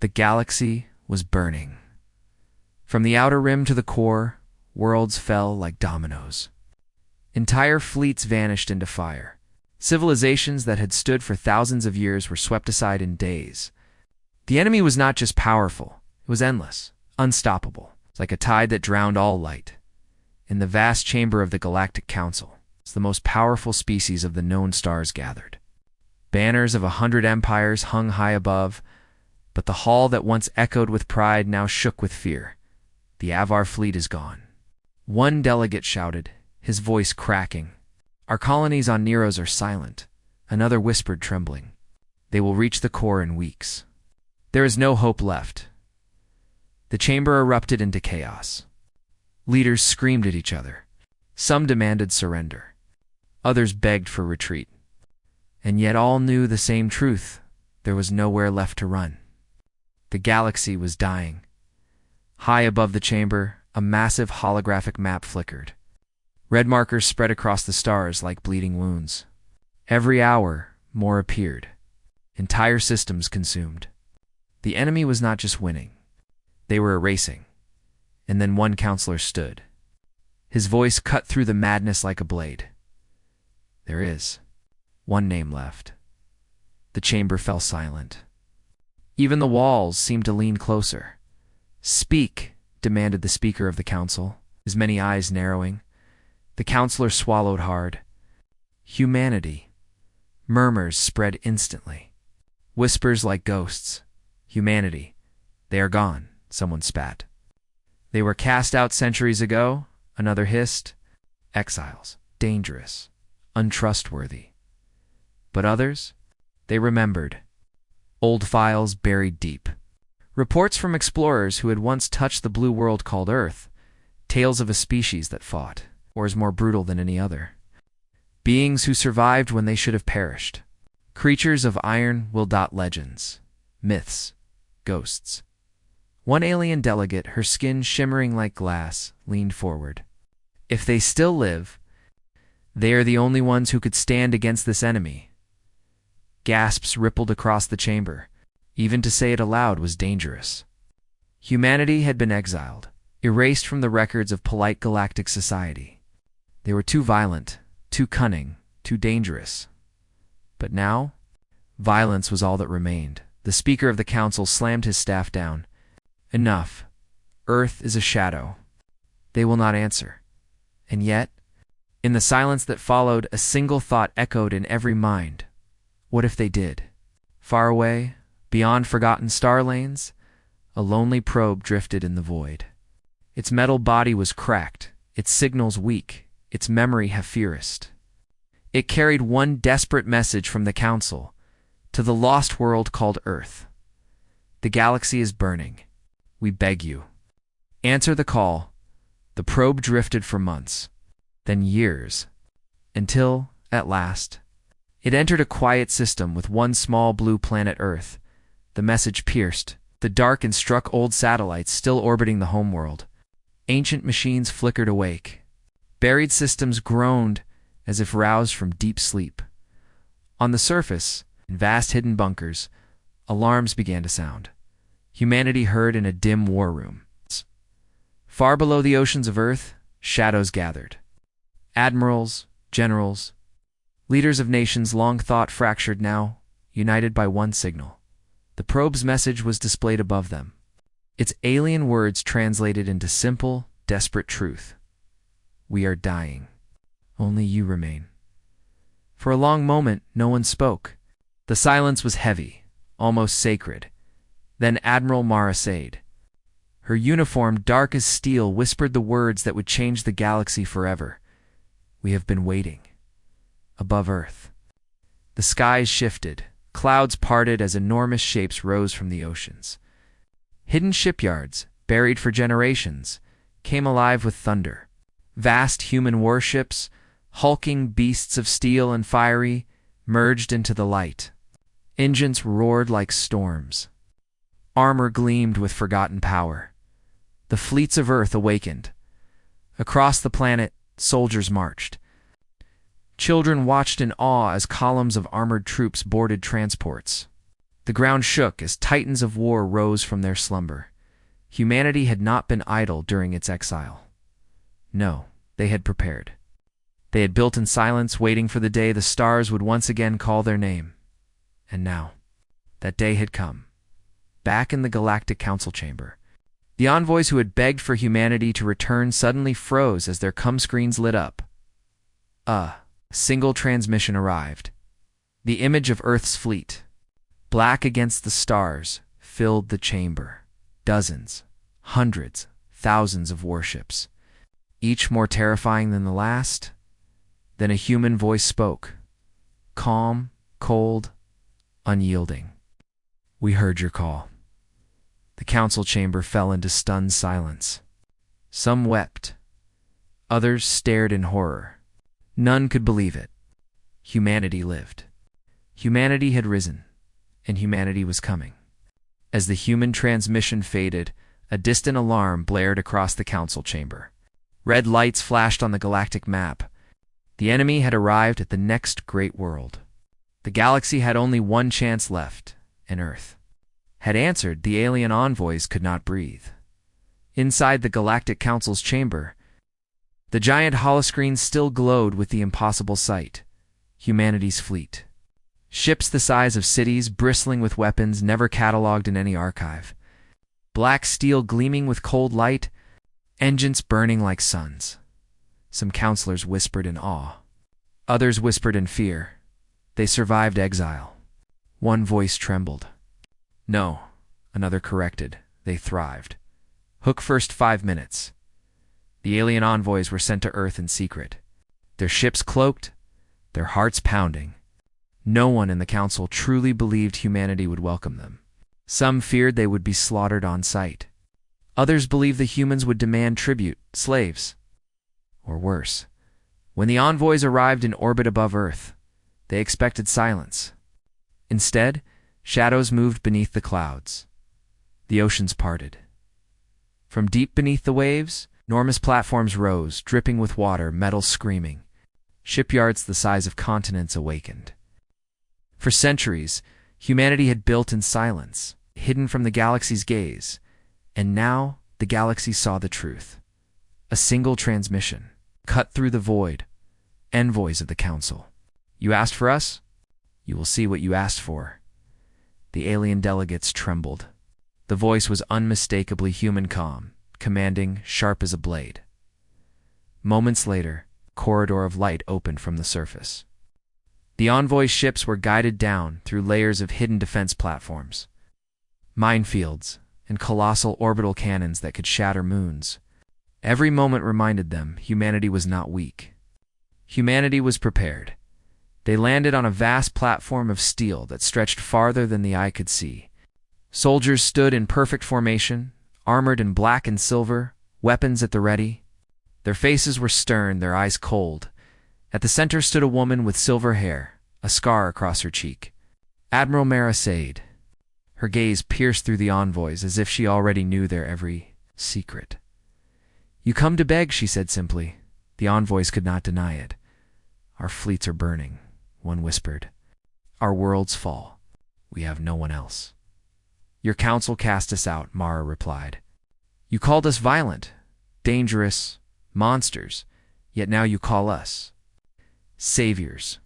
The galaxy was burning. From the outer rim to the core, worlds fell like dominoes. Entire fleets vanished into fire. Civilizations that had stood for thousands of years were swept aside in days. The enemy was not just powerful, it was endless, unstoppable, like a tide that drowned all light. In the vast chamber of the Galactic Council, the most powerful species of the known stars gathered. Banners of 100 empires hung high above, but the hall that once echoed with pride now shook with fear. The Avar fleet is gone. One delegate shouted, his voice cracking. Our colonies on Neros are silent. Another whispered, trembling. They will reach the core in weeks. There is no hope left. The chamber erupted into chaos. Leaders screamed at each other. Some demanded surrender. Others begged for retreat. And yet all knew the same truth. There was nowhere left to run. The galaxy was dying. High above the chamber, a massive holographic map flickered. Red markers spread across the stars like bleeding wounds. Every hour, more appeared. Entire systems consumed. The enemy was not just winning. They were erasing. And then one counselor stood. His voice cut through the madness like a blade. There is one name left. The chamber fell silent. Even the walls seemed to lean closer. Speak, demanded the speaker of the council, his many eyes narrowing. The counselor swallowed hard. Humanity. Murmurs spread instantly. Whispers like ghosts. Humanity. They are gone, someone spat. They were cast out centuries ago, another hissed. Exiles. Dangerous. Untrustworthy. But others? They remembered. Old files buried deep. Reports from explorers who had once touched the blue world called Earth. Tales of a species that fought, or is more brutal than any other. Beings who survived when they should have perished. Creatures of iron will dot legends. Myths. Ghosts. One alien delegate, her skin shimmering like glass, leaned forward. If they still live, they are the only ones who could stand against this enemy. Gasps rippled across the chamber. Even to say it aloud was dangerous. Humanity had been exiled, erased from the records of polite galactic society. They were too violent, too cunning, too dangerous. But now, violence was all that remained. The speaker of the council slammed his staff down. Enough. Earth is a shadow. They will not answer. And yet, in the silence that followed, a single thought echoed in every mind. What if they did? Far away, beyond forgotten star lanes, a lonely probe drifted in the void. Its metal body was cracked, its signals weak, its memory hepherist. It carried one desperate message from the Council to the lost world called Earth. The galaxy is burning. We beg you. Answer the call. The probe drifted for months, then years, until, at last, it entered a quiet system with one small blue planet Earth. The message pierced the dark and struck old satellites still orbiting the homeworld. Ancient machines flickered awake. Buried systems groaned as if roused from deep sleep. On the surface, in vast hidden bunkers, alarms began to sound. Humanity heard in a dim war room. Far below the oceans of Earth, shadows gathered. Admirals, generals, leaders of nations long thought fractured now, united by one signal. The probe's message was displayed above them. Its alien words translated into simple, desperate truth. We are dying. Only you remain. For a long moment, no one spoke. The silence was heavy, almost sacred. Then Admiral Mara Sade. Her uniform, dark as steel, whispered the words that would change the galaxy forever. We have been waiting. Above Earth. The skies shifted. Clouds parted as enormous shapes rose from the oceans. Hidden shipyards, buried for generations, came alive with thunder. Vast human warships, hulking beasts of steel and fiery, merged into the light. Engines roared like storms. Armor gleamed with forgotten power. The fleets of Earth awakened. Across the planet, soldiers marched. Children watched in awe as columns of armored troops boarded transports. The ground shook as titans of war rose from their slumber. Humanity had not been idle during its exile. No, they had prepared. They had built in silence, waiting for the day the stars would once again call their name. And now, that day had come. Back in the Galactic Council chamber, the envoys who had begged for humanity to return suddenly froze as their screens lit up. A single transmission arrived. The image of Earth's fleet, black against the stars, filled the chamber. Dozens, hundreds, thousands of warships, each more terrifying than the last. Then a human voice spoke, calm, cold, unyielding. "We heard your call." The council chamber fell into stunned silence. Some wept. Others stared in horror. None could believe it. Humanity lived. Humanity had risen, and humanity was coming. As the human transmission faded, a distant alarm blared across the council chamber. Red lights flashed on the galactic map. The enemy had arrived at the next great world. The galaxy had only one chance left, and Earth had answered. The alien envoys could not breathe. Inside the Galactic Council's chamber, the giant holoscreen still glowed with the impossible sight: humanity's fleet. Ships the size of cities, bristling with weapons never catalogued in any archive. Black steel gleaming with cold light, engines burning like suns. Some counselors whispered in awe. Others whispered in fear. They survived exile. One voice trembled. "No," another corrected. "They thrived. Hook first 5 minutes." The alien envoys were sent to Earth in secret. Their ships cloaked, their hearts pounding. No one in the council truly believed humanity would welcome them. Some feared they would be slaughtered on sight. Others believed the humans would demand tribute, slaves. Or worse, when the envoys arrived in orbit above Earth, they expected silence. Instead, shadows moved beneath the clouds. The oceans parted. From deep beneath the waves, enormous platforms rose, dripping with water, metals screaming. Shipyards the size of continents awakened. For centuries, humanity had built in silence, hidden from the galaxy's gaze, and now the galaxy saw the truth. A single transmission, cut through the void. Envoys of the council. "You asked for us? You will see what you asked for." The alien delegates trembled. The voice was unmistakably human, calm, commanding, sharp as a blade. Moments later, a corridor of light opened from the surface. The envoy ships were guided down through layers of hidden defense platforms, minefields, and colossal orbital cannons that could shatter moons. Every moment reminded them humanity was not weak. Humanity was prepared. They landed on a vast platform of steel that stretched farther than the eye could see. Soldiers stood in perfect formation, armored in black and silver, weapons at the ready. Their faces were stern, their eyes cold. At the center stood a woman with silver hair, a scar across her cheek. Admiral Mara Said. Her gaze pierced through the envoys as if she already knew their every secret. "You come to beg," she said simply. The envoys could not deny it. "Our fleets are burning," one whispered. "Our worlds fall. We have no one else." "Your council cast us out," Mara replied. "You called us violent, dangerous, monsters, yet now you call us saviors."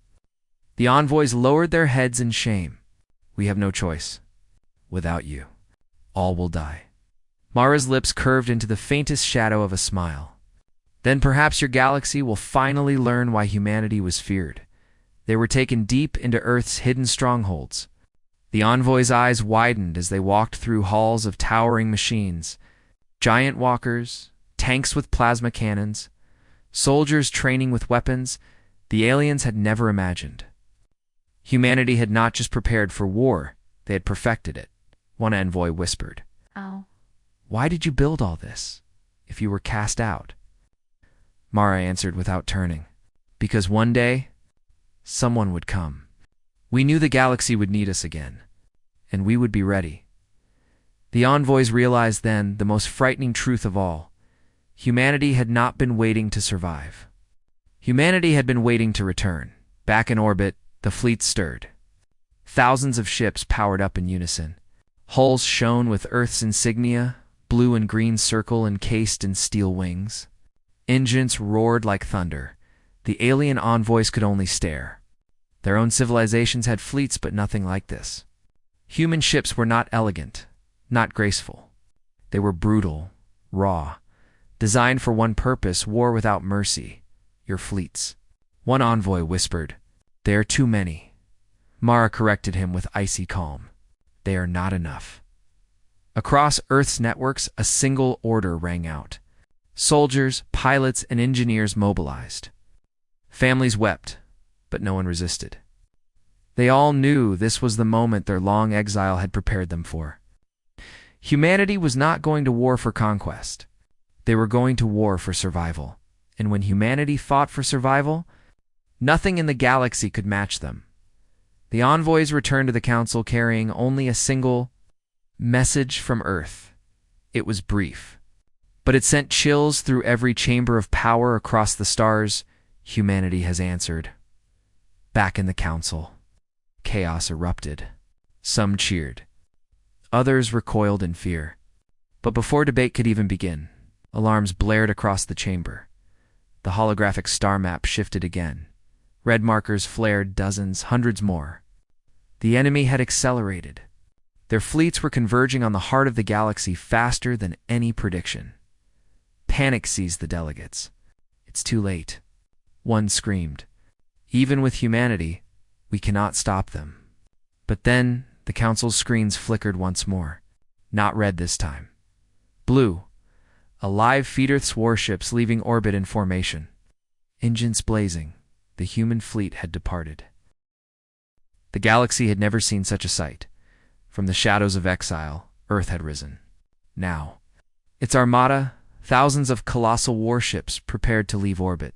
The envoys lowered their heads in shame. "We have no choice. Without you, all will die." Mara's lips curved into the faintest shadow of a smile. "Then perhaps your galaxy will finally learn why humanity was feared." They were taken deep into Earth's hidden strongholds. The envoys' eyes widened as they walked through halls of towering machines, giant walkers, tanks with plasma cannons, soldiers training with weapons the aliens had never imagined. Humanity had not just prepared for war, they had perfected it. One envoy whispered, "Ow. "Why did you build all this, if you were cast out?" Mara answered without turning, "Because one day, someone would come. We knew the galaxy would need us again, and we would be ready." The envoys realized then the most frightening truth of all. Humanity had not been waiting to survive. Humanity had been waiting to return. Back in orbit, the fleet stirred. Thousands of ships powered up in unison. Hulls shone with Earth's insignia, blue and green circle encased in steel wings. Engines roared like thunder. The alien envoys could only stare. Their own civilizations had fleets, but nothing like this. Human ships were not elegant, not graceful. They were brutal, raw, designed for one purpose: war without mercy. Your fleets. One envoy whispered, "They are too many." Mara corrected him with icy calm. "They are not enough." Across Earth's networks, a single order rang out. Soldiers, pilots, and engineers mobilized. Families wept, but no one resisted. They all knew this was the moment their long exile had prepared them for. Humanity was not going to war for conquest. They were going to war for survival. And when humanity fought for survival, nothing in the galaxy could match them. The envoys returned to the council carrying only a single message from Earth. It was brief, but it sent chills through every chamber of power across the stars. Humanity has answered. Back in the council, chaos erupted. Some cheered. Others recoiled in fear. But before debate could even begin, alarms blared across the chamber. The holographic star map shifted again. Red markers flared, dozens, hundreds more. The enemy had accelerated. Their fleets were converging on the heart of the galaxy faster than any prediction. Panic seized the delegates. "It's too late," one screamed. "Even with humanity, we cannot stop them." But then the council's screens flickered once more. Not red this time. Blue. Alive Feederth's warships leaving orbit in formation. Engines blazing. The human fleet had departed. The galaxy had never seen such a sight. From the shadows of exile, Earth had risen. Now, its armada, thousands of colossal warships prepared to leave orbit.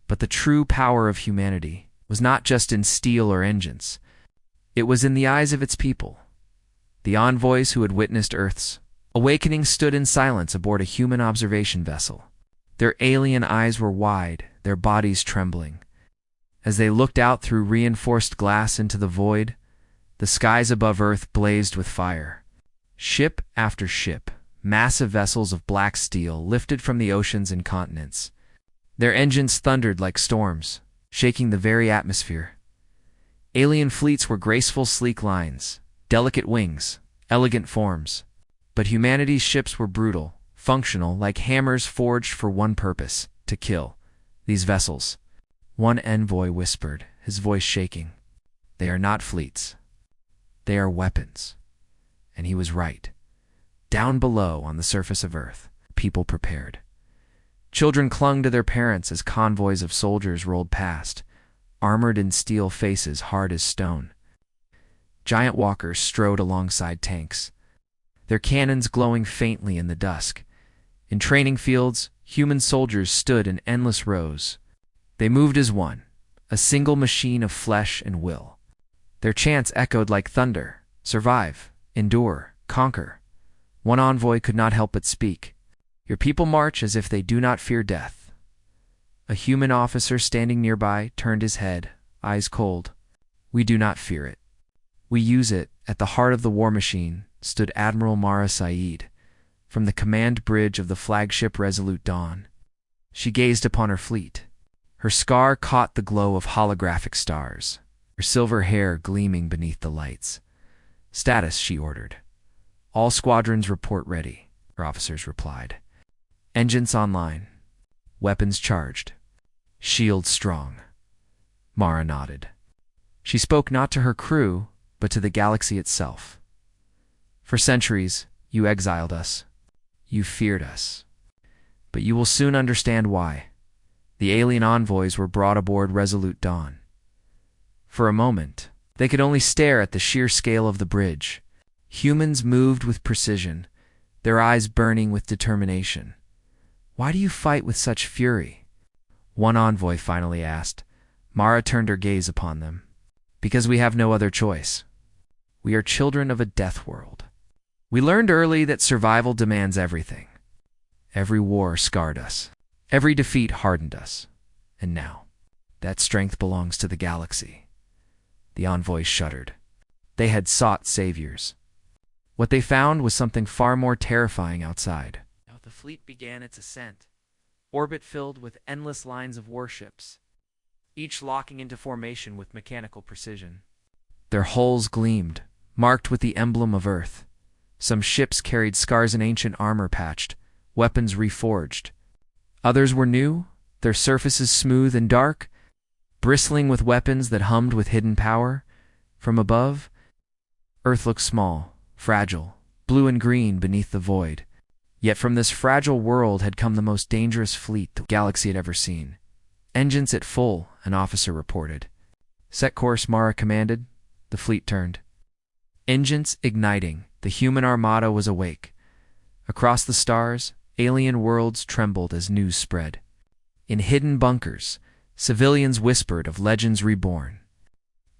But the true power of humanity was not just in steel or engines. It was in the eyes of its people. The envoys who had witnessed Earth's awakening stood in silence aboard a human observation vessel. Their alien eyes were wide, their bodies trembling. As they looked out through reinforced glass into the void, the skies above Earth blazed with fire. Ship after ship, massive vessels of black steel lifted from the oceans and continents. Their engines thundered like storms, shaking the very atmosphere. Alien fleets were graceful, sleek lines, delicate wings, elegant forms. But humanity's ships were brutal, functional, like hammers forged for one purpose: to kill. These vessels. One envoy whispered, his voice shaking, "They are not fleets. They are weapons." And he was right. Down below, on the surface of Earth, people prepared. Children clung to their parents as convoys of soldiers rolled past, armored in steel, faces hard as stone. Giant walkers strode alongside tanks, their cannons glowing faintly in the dusk. In training fields, human soldiers stood in endless rows. They moved as one, a single machine of flesh and will. Their chants echoed like thunder: survive, endure, conquer. One envoy could not help but speak. "Your people march as if they do not fear death." A human officer standing nearby turned his head, eyes cold. "We do not fear it. We use it." At the heart of the war machine stood Admiral Mara Saeed, from the command bridge of the flagship Resolute Dawn. She gazed upon her fleet. Her scar caught the glow of holographic stars, her silver hair gleaming beneath the lights. "Status," she ordered. "All squadrons report ready," her officers replied. "Engines online. Weapons charged. Shields strong." Mara nodded. She spoke not to her crew, but to the galaxy itself. "For centuries, you exiled us. You feared us. But you will soon understand why." The alien envoys were brought aboard Resolute Dawn. For a moment, they could only stare at the sheer scale of the bridge. Humans moved with precision, their eyes burning with determination. "Why do you fight with such fury?" one envoy finally asked. Mara turned her gaze upon them. "Because we have no other choice. We are children of a death world. We learned early that survival demands everything. Every war scarred us. Every defeat hardened us. And now, that strength belongs to the galaxy." The envoys shuddered. They had sought saviors. What they found was something far more terrifying outside. Now the fleet began its ascent, orbit filled with endless lines of warships, each locking into formation with mechanical precision. Their hulls gleamed, marked with the emblem of Earth. Some ships carried scars in ancient armor patched, weapons reforged. Others were new, their surfaces smooth and dark, bristling with weapons that hummed with hidden power. From above, Earth looked small, fragile, blue and green beneath the void. Yet from this fragile world had come the most dangerous fleet the galaxy had ever seen. Engines at full, an officer reported. Set course, Mara commanded. The fleet turned. Engines igniting, the human armada was awake. Across the stars, alien worlds trembled as news spread. In hidden bunkers, civilians whispered of legends reborn.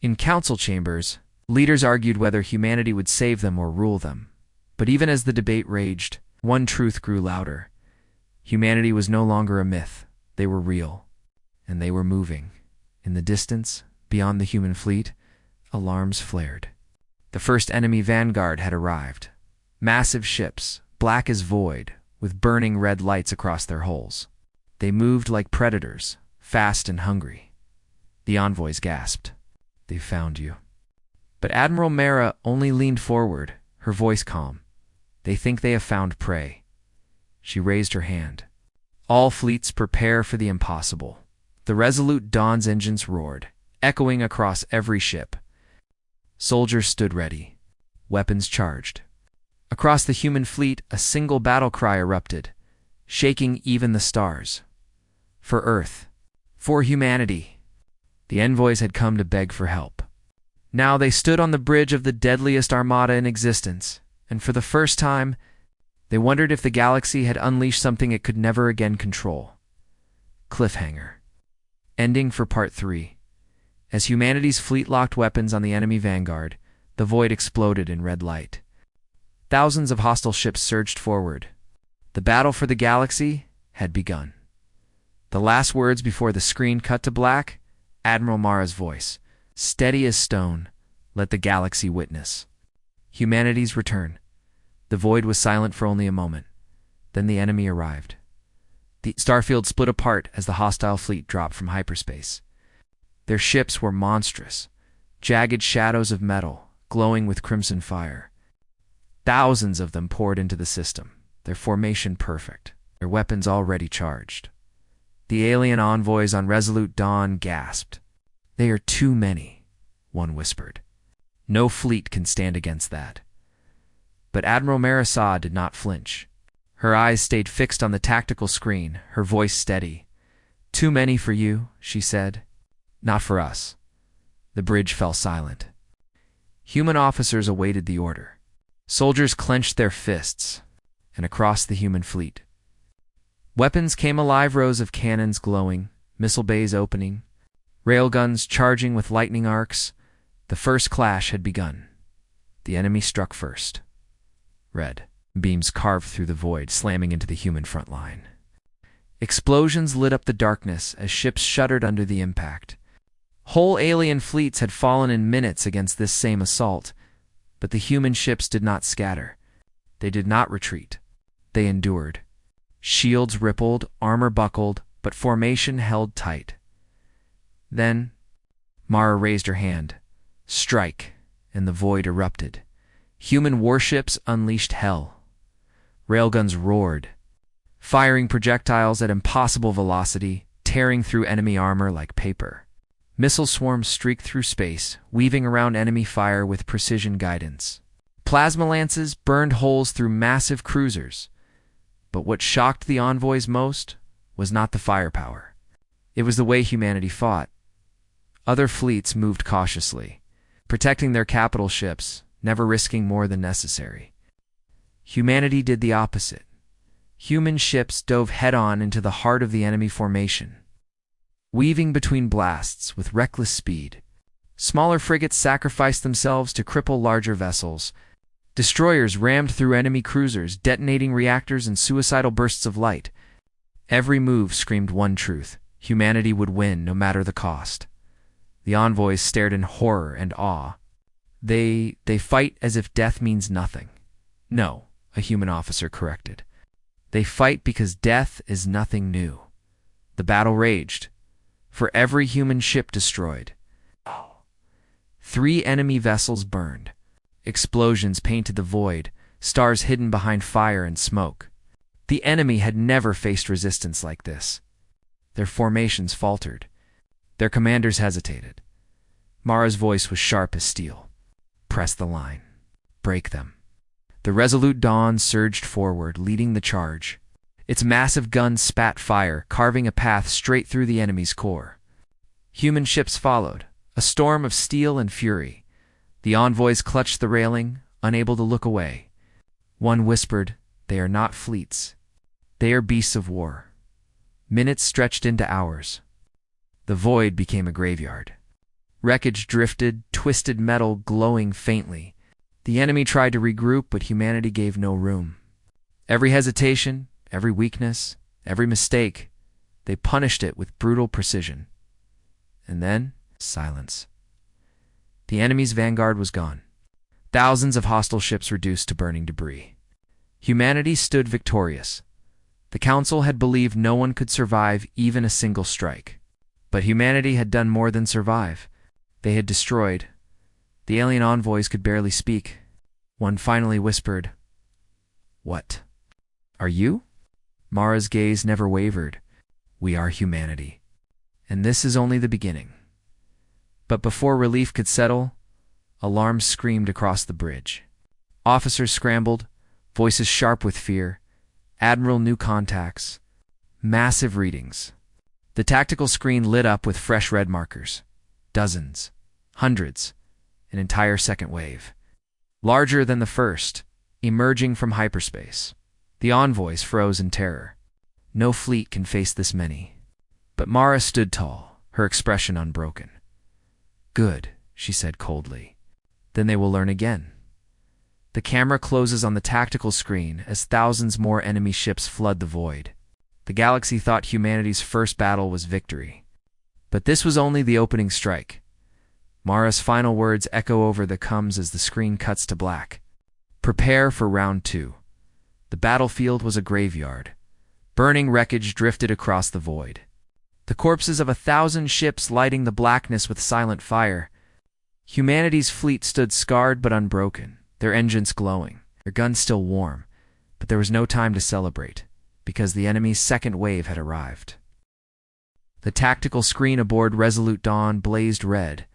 In council chambers, leaders argued whether humanity would save them or rule them. But even as the debate raged, one truth grew louder. Humanity was no longer a myth. They were real. And they were moving. In the distance, beyond the human fleet, alarms flared. The first enemy vanguard had arrived. Massive ships, black as void, with burning red lights across their hulls. They moved like predators, fast and hungry. The envoys gasped. "They've found you." But Admiral Mara only leaned forward, her voice calm. "They think they have found prey." She raised her hand. "All fleets prepare for the impossible." The resolute Dawn's engines roared, echoing across every ship. Soldiers stood ready, weapons charged. Across the human fleet, a single battle cry erupted, shaking even the stars. For Earth, for humanity. The envoys had come to beg for help. Now they stood on the bridge of the deadliest armada in existence, and for the first time, they wondered if the galaxy had unleashed something it could never again control. Cliffhanger. Ending for Part 3. As humanity's fleet locked weapons on the enemy vanguard, the void exploded in red light. Thousands of hostile ships surged forward. The battle for the galaxy had begun. The last words before the screen cut to black, Admiral Mara's voice, steady as stone, let the galaxy witness. Humanity's return. The void was silent for only a moment. Then the enemy arrived. The starfield split apart as the hostile fleet dropped from hyperspace. Their ships were monstrous, jagged shadows of metal, glowing with crimson fire. Thousands of them poured into the system, their formation perfect, their weapons already charged. The alien envoys on Resolute Dawn gasped. "They are too many," one whispered. "No fleet can stand against that." But Admiral Marisad did not flinch. Her eyes stayed fixed on the tactical screen, her voice steady. "Too many for you," she said. "Not for us." The bridge fell silent. Human officers awaited the order. Soldiers clenched their fists, and across the human fleet, weapons came alive, rows of cannons glowing, missile bays opening, railguns charging with lightning arcs. The first clash had begun. The enemy struck first. Red beams carved through the void, slamming into the human front line. Explosions lit up the darkness as ships shuddered under the impact. Whole alien fleets had fallen in minutes against this same assault, but the human ships did not scatter. They did not retreat. They endured. Shields rippled, armor buckled, but formation held tight. Then, Mara raised her hand. Strike, and the void erupted. Human warships unleashed hell. Railguns roared, firing projectiles at impossible velocity, tearing through enemy armor like paper. Missile swarms streaked through space, weaving around enemy fire with precision guidance. Plasma lances burned holes through massive cruisers. But what shocked the envoys most was not the firepower. It was the way humanity fought. Other fleets moved cautiously, protecting their capital ships, never risking more than necessary. Humanity did the opposite. Human ships dove head-on into the heart of the enemy formation, weaving between blasts with reckless speed. Smaller frigates sacrificed themselves to cripple larger vessels. Destroyers rammed through enemy cruisers, detonating reactors in suicidal bursts of light. Every move screamed one truth: humanity would win no matter the cost. The envoys stared in horror and awe. They fight as if death means nothing. No, a human officer corrected. They fight because death is nothing new. The battle raged. For every human ship destroyed, 3 enemy vessels burned. Explosions painted the void, stars hidden behind fire and smoke. The enemy had never faced resistance like this. Their formations faltered. Their commanders hesitated. Mara's voice was sharp as steel. Press the line. Break them. The resolute Dawn surged forward, leading the charge. Its massive guns spat fire, carving a path straight through the enemy's core. Human ships followed, a storm of steel and fury. The envoys clutched the railing, unable to look away. One whispered, "They are not fleets. They are beasts of war." Minutes stretched into hours. The void became a graveyard. Wreckage drifted, twisted metal glowing faintly. The enemy tried to regroup, but humanity gave no room. Every hesitation, every weakness, every mistake, they punished it with brutal precision. And then, silence. The enemy's vanguard was gone. Thousands of hostile ships reduced to burning debris. Humanity stood victorious. The Council had believed no one could survive even a single strike. But humanity had done more than survive. They had destroyed. The alien envoys could barely speak. One finally whispered, "What? Are you?" Mara's gaze never wavered. "We are humanity. And this is only the beginning." But before relief could settle, alarms screamed across the bridge. Officers scrambled, voices sharp with fear. Admiral new contacts. Massive readings. The tactical screen lit up with fresh red markers. Dozens. Hundreds. An entire second wave. Larger than the first, emerging from hyperspace. The envoys froze in terror. No fleet can face this many. But Mara stood tall, her expression unbroken. "Good," she said coldly. "Then they will learn again." The camera closes on the tactical screen as thousands more enemy ships flood the void. The galaxy thought humanity's first battle was victory. But this was only the opening strike. Mara's final words echo over the coms as the screen cuts to black. Prepare for round 2. The battlefield was a graveyard. Burning wreckage drifted across the void. The corpses of 1,000 ships lighting the blackness with silent fire. Humanity's fleet stood scarred but unbroken, their engines glowing, their guns still warm. But there was no time to celebrate, because the enemy's second wave had arrived. The tactical screen aboard Resolute Dawn blazed red.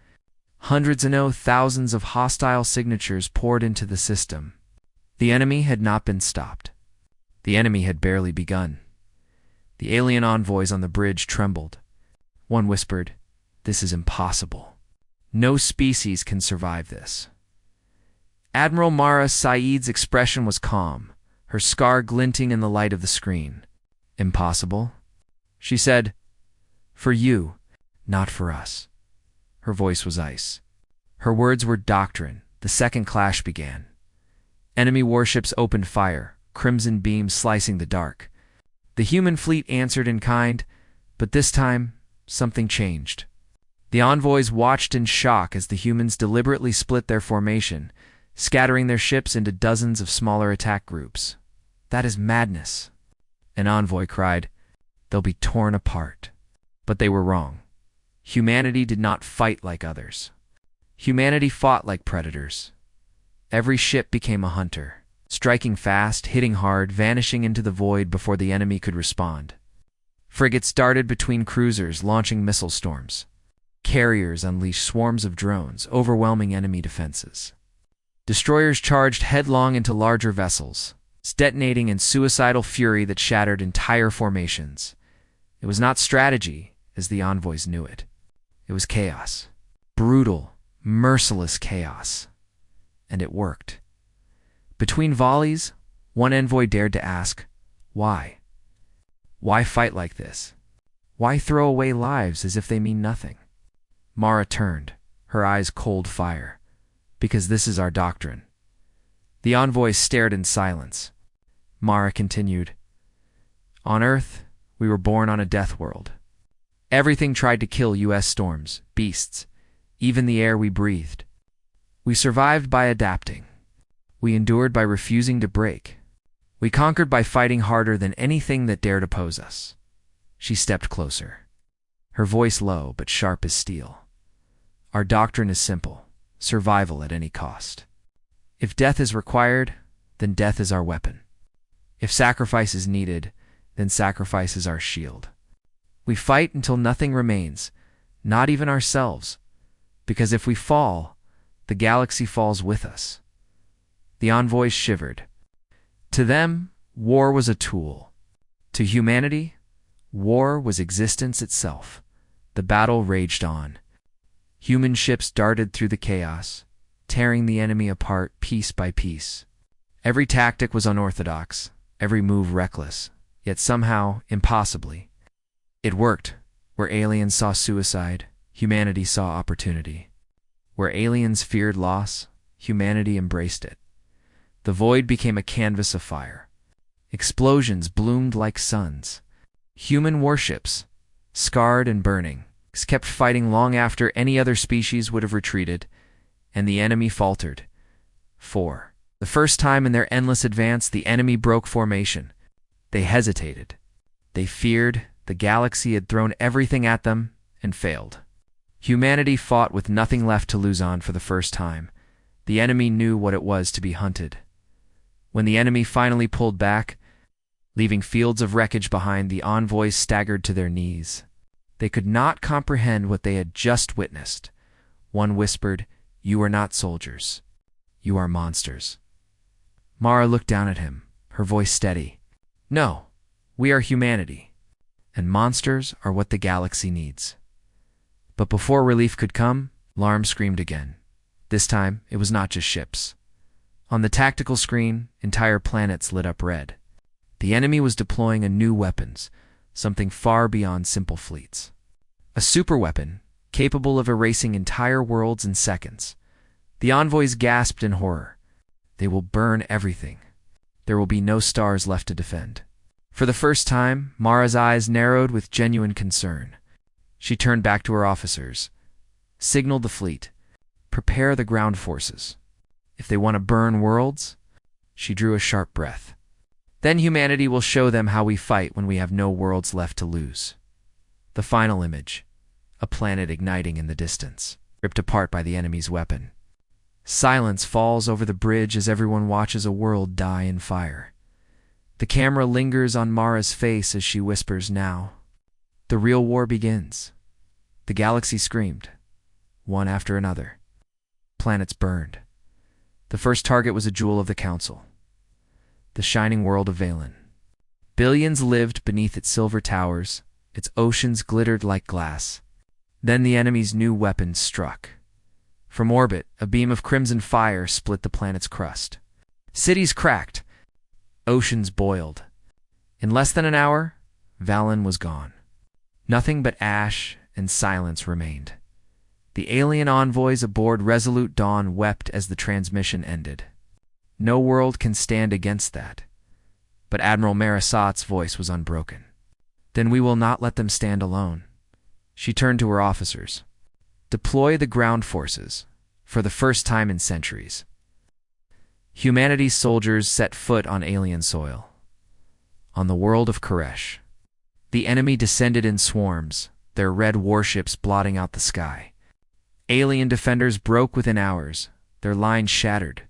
Hundreds and thousands of hostile signatures poured into the system. The enemy had not been stopped. The enemy had barely begun. The alien envoys on the bridge trembled. One whispered, "This is impossible. No species can survive this." Admiral Mara Saeed's expression was calm, her scar glinting in the light of the screen. "Impossible?" She said, "For you, not for us." Her voice was ice. Her words were doctrine. The second clash began. Enemy warships opened fire, crimson beams slicing the dark. The human fleet answered in kind, but this time, something changed. The envoys watched in shock as the humans deliberately split their formation, scattering their ships into dozens of smaller attack groups. "That is madness." An envoy cried, "They'll be torn apart." But they were wrong. Humanity did not fight like others. Humanity fought like predators. Every ship became a hunter, striking fast, hitting hard, vanishing into the void before the enemy could respond. Frigates darted between cruisers, launching missile storms. Carriers unleashed swarms of drones, overwhelming enemy defenses. Destroyers charged headlong into larger vessels, detonating in suicidal fury that shattered entire formations. It was not strategy, as the envoys knew it. It was chaos. Brutal, merciless chaos. And it worked. Between volleys, one envoy dared to ask, "Why? Why fight like this? Why throw away lives as if they mean nothing?" Mara turned, her eyes cold fire. "Because this is our doctrine." The envoys stared in silence. Mara continued, "On Earth, we were born on a death world. Everything tried to kill U.S. storms, beasts, even the air we breathed. We survived by adapting. We endured by refusing to break. We conquered by fighting harder than anything that dared oppose us. She stepped closer, her voice low but sharp as steel. Our doctrine is simple: survival at any cost. If death is required, then death is our weapon. If sacrifice is needed, then sacrifice is our shield. We fight until nothing remains, not even ourselves, because if we fall, the galaxy falls with us. The envoys shivered. To them, war was a tool. To humanity, war was existence itself. The battle raged on. Human ships darted through the chaos, tearing the enemy apart piece by piece. Every tactic was unorthodox, every move reckless, yet somehow, impossibly, it worked. Where aliens saw suicide, humanity saw opportunity. Where aliens feared loss, humanity embraced it. The void became a canvas of fire. Explosions bloomed like suns. Human warships, scarred and burning, kept fighting long after any other species would have retreated, and the enemy faltered. For the first time in their endless advance, the enemy broke formation. They hesitated. They feared. The galaxy had thrown everything at them and failed. Humanity fought with nothing left to lose on for the first time. The enemy knew what it was to be hunted. When the enemy finally pulled back, leaving fields of wreckage behind, the envoys staggered to their knees. They could not comprehend what they had just witnessed. One whispered, "You are not soldiers. You are monsters." Mara looked down at him, her voice steady. "No, we are humanity, and monsters are what the galaxy needs." But before relief could come, alarm screamed again. This time, it was not just ships. On the tactical screen, entire planets lit up red. The enemy was deploying a new weapons, something far beyond simple fleets. A superweapon, capable of erasing entire worlds in seconds. The envoys gasped in horror. They will burn everything. There will be no stars left to defend. For the first time, Mara's eyes narrowed with genuine concern. She turned back to her officers, signaled the fleet, "Prepare the ground forces. If they want to burn worlds," she drew a sharp breath, "then humanity will show them how we fight when we have no worlds left to lose." The final image, a planet igniting in the distance, ripped apart by the enemy's weapon. Silence falls over the bridge as everyone watches a world die in fire. The camera lingers on Mara's face as she whispers, "Now." The real war begins. The galaxy screamed, one after another. Planets burned. The first target was a jewel of the Council, the shining world of Valen. Billions lived beneath its silver towers, its oceans glittered like glass. Then the enemy's new weapons struck. From orbit, a beam of crimson fire split the planet's crust. Cities cracked. Oceans boiled. In less than an hour, Valen was gone. Nothing but ash and silence remained. The alien envoys aboard Resolute Dawn wept as the transmission ended. No world can stand against that. But Admiral Marasat's voice was unbroken. "Then we will not let them stand alone." She turned to her officers. "Deploy the ground forces, for the first time in centuries." Humanity's soldiers set foot on alien soil, on the world of Koresh. The enemy descended in swarms, their red warships blotting out the sky. Alien defenders broke within hours, their lines shattered.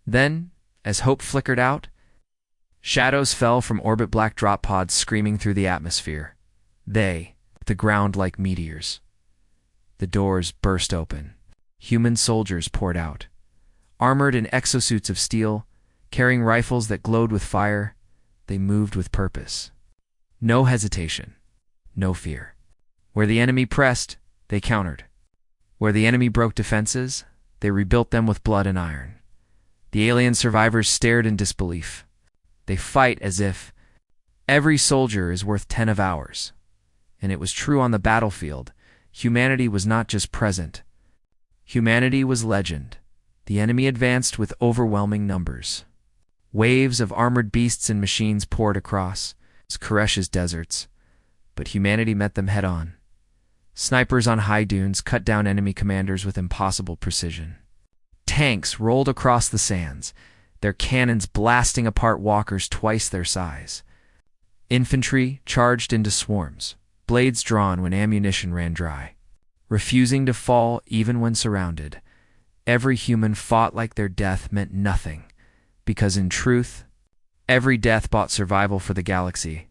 Then, as hope flickered out, shadows fell from orbit, black drop pods screaming through the atmosphere. They, the ground like meteors. The doors burst open. Human soldiers poured out. Armored in exosuits of steel, carrying rifles that glowed with fire, they moved with purpose. No hesitation, no fear. Where the enemy pressed, they countered. Where the enemy broke defenses, they rebuilt them with blood and iron. The alien survivors stared in disbelief. They fight as if every soldier is worth 10 of ours. And it was true on the battlefield. Humanity was not just present. Humanity was legend. The enemy advanced with overwhelming numbers. Waves of armored beasts and machines poured across Koresh's deserts, but humanity met them head-on. Snipers on high dunes cut down enemy commanders with impossible precision. tanks rolled across the sands, their cannons blasting apart walkers twice their size. Infantry charged into swarms, blades drawn when ammunition ran dry. Refusing to fall even when surrounded, every human fought like their death meant nothing, because in truth, every death bought survival for the galaxy.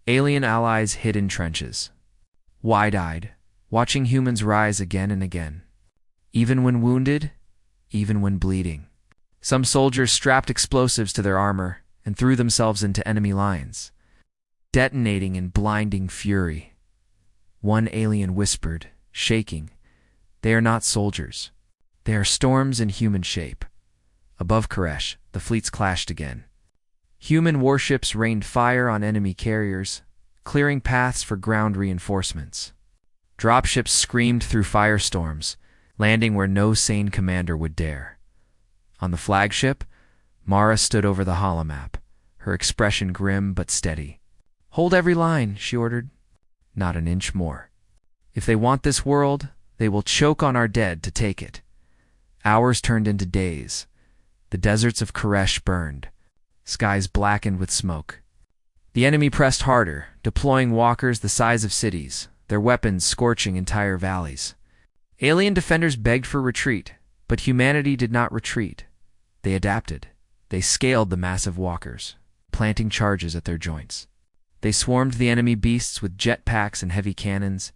Alien allies hid in trenches, wide-eyed, watching humans rise again and again. Even when wounded, even when bleeding. Some soldiers strapped explosives to their armor and threw themselves into enemy lines, detonating in blinding fury. One alien whispered, shaking, "They are not soldiers. They are storms in human shape." Above Koresh, the fleets clashed again. Human warships rained fire on enemy carriers, clearing paths for ground reinforcements. Dropships screamed through firestorms, landing where no sane commander would dare. On the flagship, Mara stood over the holomap, her expression grim but steady. "Hold every line," she ordered. "Not an inch more. If they want this world, they will choke on our dead to take it." Hours turned into days. The deserts of Koresh burned. Skies blackened with smoke. The enemy pressed harder, deploying walkers the size of cities, their weapons scorching entire valleys. Alien defenders begged for retreat, but humanity did not retreat. They adapted. They scaled the massive walkers, planting charges at their joints. They swarmed the enemy beasts with jetpacks and heavy cannons,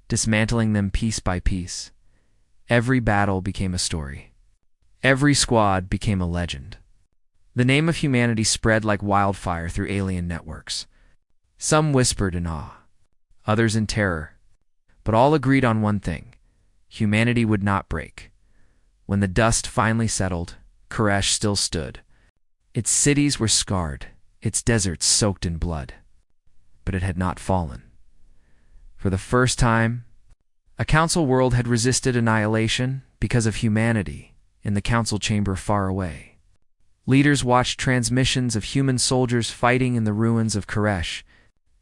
dismantling them piece by piece. Every battle became a story. Every squad became a legend. The name of humanity spread like wildfire through alien networks. Some whispered in awe, others in terror, but all agreed on one thing: humanity would not break. When the dust finally settled, Koresh still stood. Its cities were scarred, its deserts soaked in blood. But it had not fallen. For the first time, a council world had resisted annihilation because of humanity in the council chamber far away. Leaders watched transmissions of human soldiers fighting in the ruins of Koresh.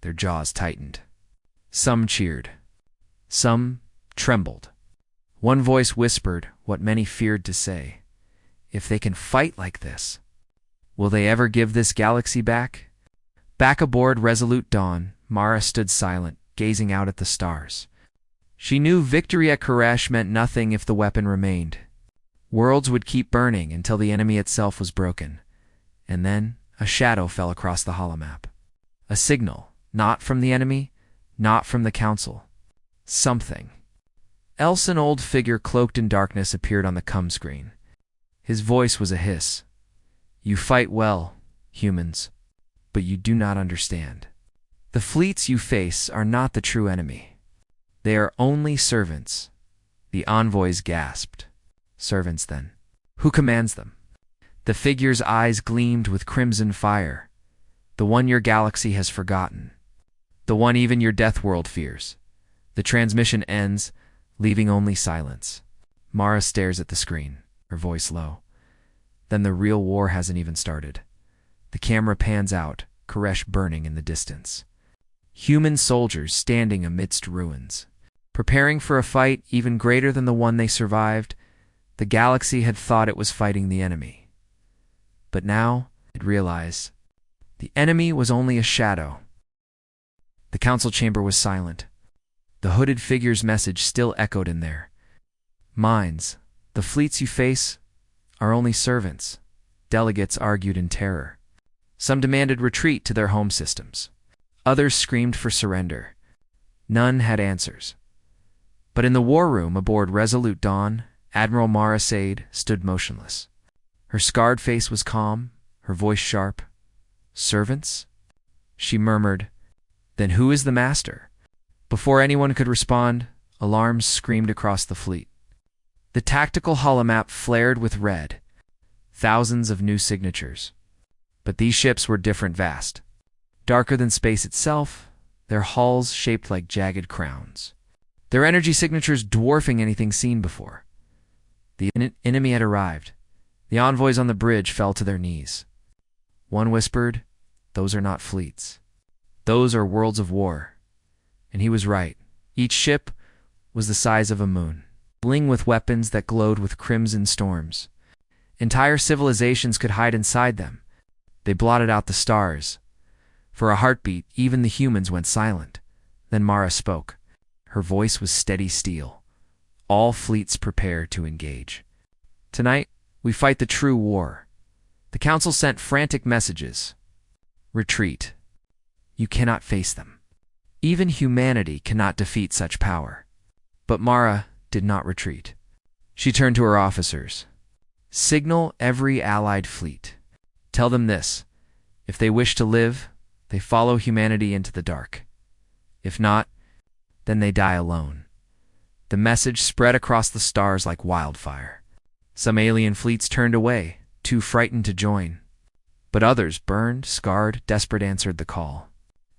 Their jaws tightened. Some cheered. Some trembled. One voice whispered what many feared to say: "If they can fight like this, will they ever give this galaxy back?" Back aboard Resolute Dawn, Mara stood silent, gazing out at the stars. She knew victory at Koresh meant nothing if the weapon remained. Worlds would keep burning until the enemy itself was broken. And then a shadow fell across the holomap. A signal, not from the enemy, not from the council. Something else. An old figure cloaked in darkness appeared on the cum screen. His voice was a hiss. "You fight well, humans, but you do not understand. The fleets you face are not the true enemy. They are only servants." The envoys gasped. "Servants, then? Who commands them?" The figure's eyes gleamed with crimson fire. "The one your galaxy has forgotten. The one even your Deathworld fears." The transmission ends, leaving only silence. Mara stares at the screen, her voice low. Then the real war hasn't even started. The camera pans out, Koresh burning in the distance. Human soldiers standing amidst ruins, preparing for a fight even greater than the one they survived. The galaxy had thought it was fighting the enemy. But now it realized the enemy was only a shadow. The council chamber was silent. The hooded figure's message still echoed in there. "Minds, the fleets you face are only servants." Delegates argued in terror. Some demanded retreat to their home systems. Others screamed for surrender. None had answers. But in the war room aboard Resolute Dawn, Admiral Mara Sade stood motionless. Her scarred face was calm, her voice sharp. "Servants?" she murmured. "Then who is the master?" Before anyone could respond, alarms screamed across the fleet. The tactical holomap flared with red. Thousands of new signatures. But these ships were different, vast. Darker than space itself, their hulls shaped like jagged crowns. Their energy signatures dwarfing anything seen before. The enemy had arrived. The envoys on the bridge fell to their knees. One whispered, "Those are not fleets. Those are worlds of war." And he was right. Each ship was the size of a moon, bling with weapons that glowed with crimson storms. Entire civilizations could hide inside them. They blotted out the stars. For a heartbeat, even the humans went silent. Then Mara spoke. Her voice was steady steel. All fleets prepare to engage. Tonight, we fight the true war. The Council sent frantic messages. Retreat. You cannot face them. Even humanity cannot defeat such power. But Mara did not retreat. She turned to her officers. Signal every allied fleet. Tell them this. If they wish to live, they follow humanity into the dark. If not, then they die alone. The message spread across the stars like wildfire. Some alien fleets turned away, too frightened to join. But others, burned, scarred, desperate, answered the call.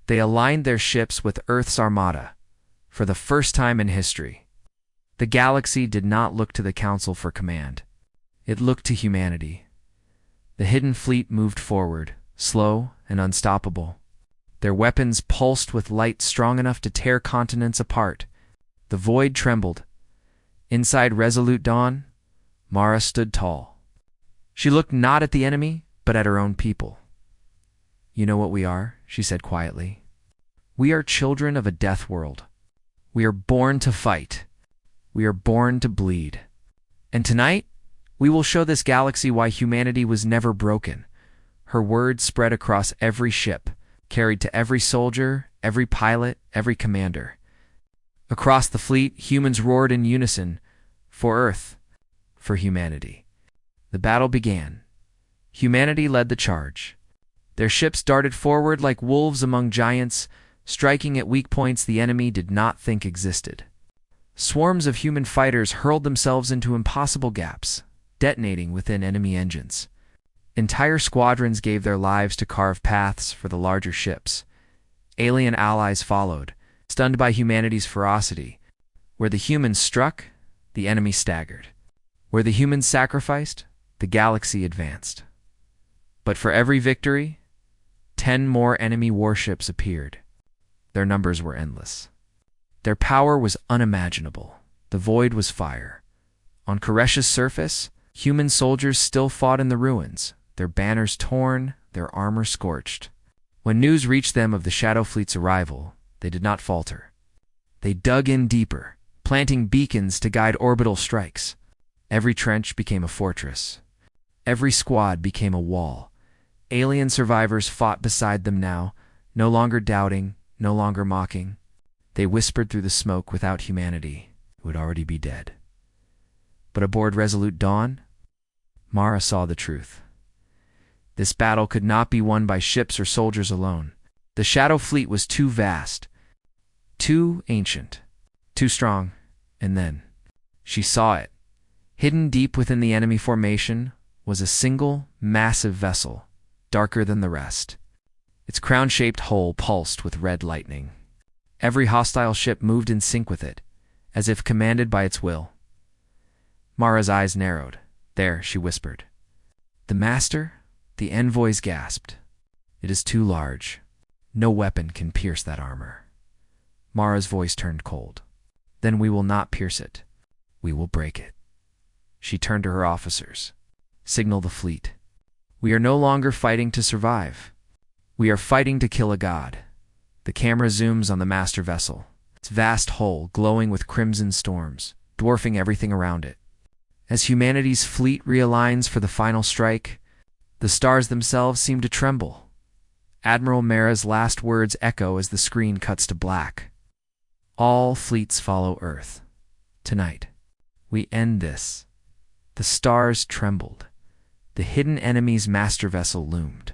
They aligned their ships with Earth's armada, for the first time in history. The galaxy did not look to the Council for command. It looked to humanity. The hidden fleet moved forward, slow and unstoppable. Their weapons pulsed with light strong enough to tear continents apart. The void trembled. Inside Resolute Dawn, Mara stood tall. She looked not at the enemy, but at her own people. You know what we are, she said quietly. We are children of a death world. We are born to fight. We are born to bleed. And tonight, we will show this galaxy why humanity was never broken. Her words spread across every ship, carried to every soldier, every pilot, every commander. Across the fleet, humans roared in unison, for Earth, for humanity. The battle began. Humanity led the charge. Their ships darted forward like wolves among giants, striking at weak points the enemy did not think existed. Swarms of human fighters hurled themselves into impossible gaps, detonating within enemy engines. Entire squadrons gave their lives to carve paths for the larger ships. Alien allies followed, stunned by humanity's ferocity. Where the humans struck, the enemy staggered. Where the humans sacrificed, the galaxy advanced. But for every victory, 10 more enemy warships appeared. Their numbers were endless. Their power was unimaginable. The void was fire. On Koresh's surface, human soldiers still fought in the ruins, their banners torn, their armor scorched. When news reached them of the Shadow Fleet's arrival, they did not falter. They dug in deeper, planting beacons to guide orbital strikes. Every trench became a fortress. Every squad became a wall. Alien survivors fought beside them now, no longer doubting, no longer mocking. They whispered through the smoke without humanity, who would already be dead. But aboard Resolute Dawn, Mara saw the truth. This battle could not be won by ships or soldiers alone. The Shadow Fleet was too vast, too ancient, too strong, and then she saw it. Hidden deep within the enemy formation was a single, massive vessel, darker than the rest. Its crown-shaped hull pulsed with red lightning. Every hostile ship moved in sync with it, as if commanded by its will. Mara's eyes narrowed. There, she whispered. The Master? The envoys gasped. It is too large. No weapon can pierce that armor. Mara's voice turned cold. Then we will not pierce it. We will break it. She turned to her officers. Signal the fleet. We are no longer fighting to survive. We are fighting to kill a god. The camera zooms on the master vessel, its vast hull glowing with crimson storms, dwarfing everything around it. As humanity's fleet realigns for the final strike, the stars themselves seem to tremble. Admiral Mara's last words echo as the screen cuts to black. All fleets follow Earth. Tonight, we end this. The stars trembled. The hidden enemy's master vessel loomed.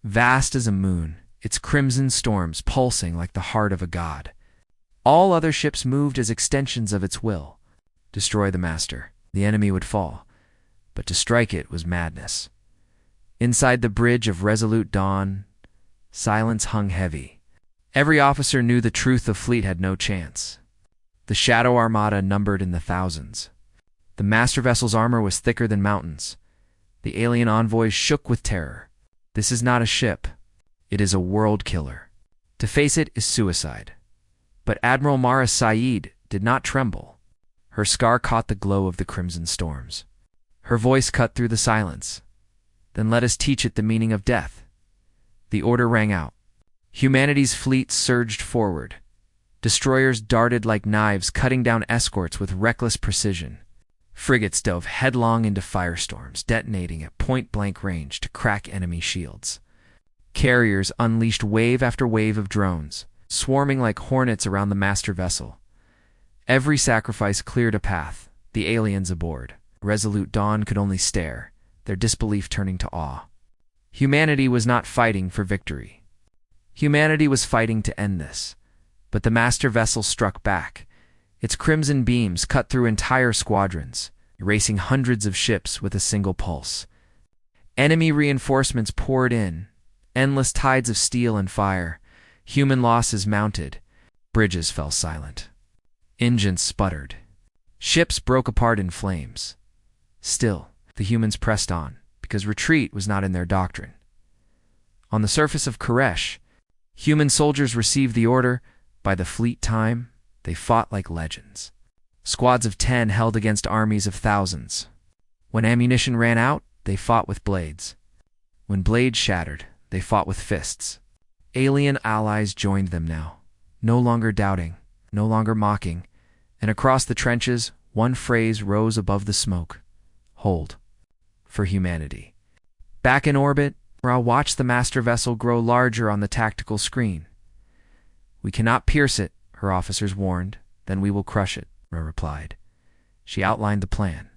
Vast as a moon, its crimson storms pulsing like the heart of a god. All other ships moved as extensions of its will. Destroy the master. The enemy would fall. But to strike it was madness. Inside the bridge of Resolute Dawn, silence hung heavy. Every officer knew the truth the fleet had no chance. The Shadow Armada numbered in the thousands. The master vessel's armor was thicker than mountains. The alien envoys shook with terror. This is not a ship. It is a world killer. To face it is suicide. But Admiral Mara Saeed did not tremble. Her scar caught the glow of the crimson storms. Her voice cut through the silence. Then let us teach it the meaning of death. The order rang out. Humanity's fleet surged forward. Destroyers darted like knives, cutting down escorts with reckless precision. Frigates dove headlong into firestorms, detonating at point-blank range to crack enemy shields. Carriers unleashed wave after wave of drones, swarming like hornets around the master vessel. Every sacrifice cleared a path, the aliens aboard. Resolute Dawn could only stare, their disbelief turning to awe. Humanity was not fighting for victory. Humanity was fighting to end this. But the master vessel struck back. Its crimson beams cut through entire squadrons, erasing hundreds of ships with a single pulse. Enemy reinforcements poured in, endless tides of steel and fire. Human losses mounted. Bridges fell silent. Engines sputtered. Ships broke apart in flames. Still, the humans pressed on, because retreat was not in their doctrine. On the surface of Koresh, human soldiers received the order. By the fleet time, they fought like legends. Squads of 10 held against armies of thousands. When ammunition ran out, they fought with blades. When blades shattered, they fought with fists. Alien allies joined them now, no longer doubting, no longer mocking, and across the trenches, one phrase rose above the smoke. Hold. For humanity. Back in orbit, Ra watched the master vessel grow larger on the tactical screen. We cannot pierce it, her officers warned. Then we will crush it, Ra replied. She outlined the plan.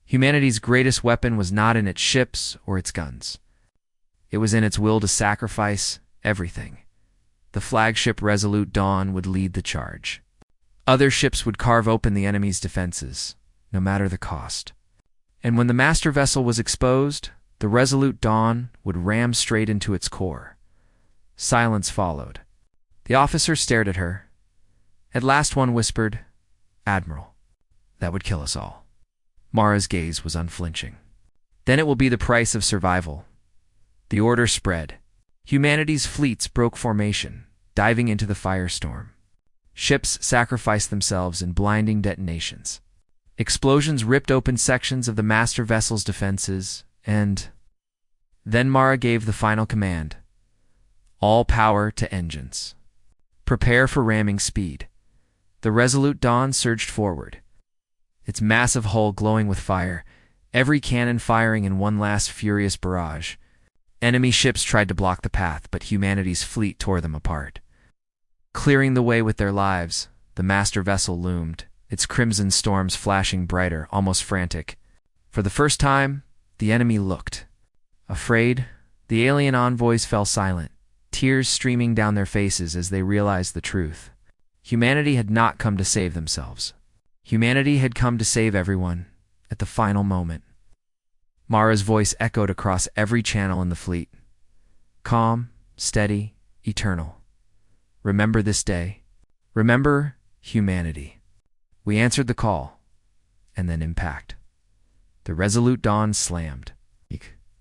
Humanity's greatest weapon was not in its ships or its guns. It was in its will to sacrifice everything. The flagship Resolute Dawn would lead the charge. Other ships would carve open the enemy's defenses, no matter the cost. And when the master vessel was exposed, the Resolute Dawn would ram straight into its core. Silence followed. The officer stared at her. At last one whispered, "Admiral, that would kill us all." Mara's gaze was unflinching. Then it will be the price of survival. The order spread. Humanity's fleets broke formation, diving into the firestorm. Ships sacrificed themselves in blinding detonations. Explosions ripped open sections of the master vessel's defenses, and then Mara gave the final command. All power to engines. Prepare for ramming speed. The Resolute Dawn surged forward, its massive hull glowing with fire, every cannon firing in one last furious barrage. Enemy ships tried to block the path, but humanity's fleet tore them apart. Clearing the way with their lives, the master vessel loomed, its crimson storms flashing brighter, almost frantic. For the first time, the enemy looked. Afraid, the alien envoys fell silent, tears streaming down their faces as they realized the truth. Humanity had not come to save themselves. Humanity had come to save everyone, at the final moment. Mara's voice echoed across every channel in the fleet. Calm, steady, eternal. Remember this day. Remember humanity. We answered the call, and then impact. The Resolute Dawn slammed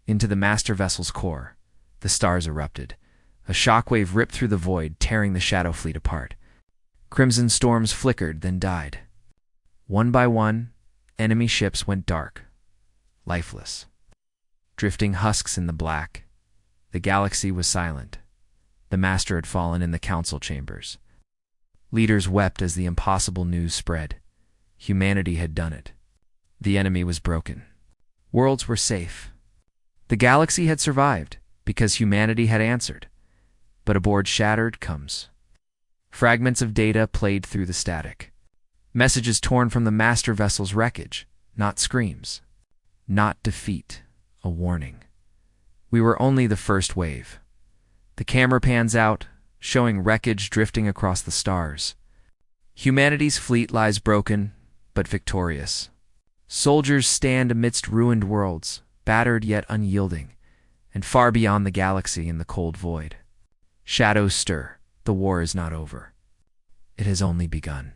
into the master vessel's core. The stars erupted. A shockwave ripped through the void, tearing the shadow fleet apart. Crimson storms flickered, then died. One by one, enemy ships went dark, lifeless. Drifting husks in the black, the galaxy was silent. The master had fallen in the council chambers. Leaders wept as the impossible news spread. Humanity had done it. The enemy was broken. Worlds were safe. The galaxy had survived because humanity had answered. But aboard Shattered comes. Fragments of data played through the static. Messages torn from the master vessel's wreckage, not screams. Not defeat, a warning. We were only the first wave. The camera pans out, showing wreckage drifting across the stars. Humanity's fleet lies broken, but victorious. Soldiers stand amidst ruined worlds, battered yet unyielding, and far beyond the galaxy in the cold void. Shadows stir. The war is not over. It has only begun.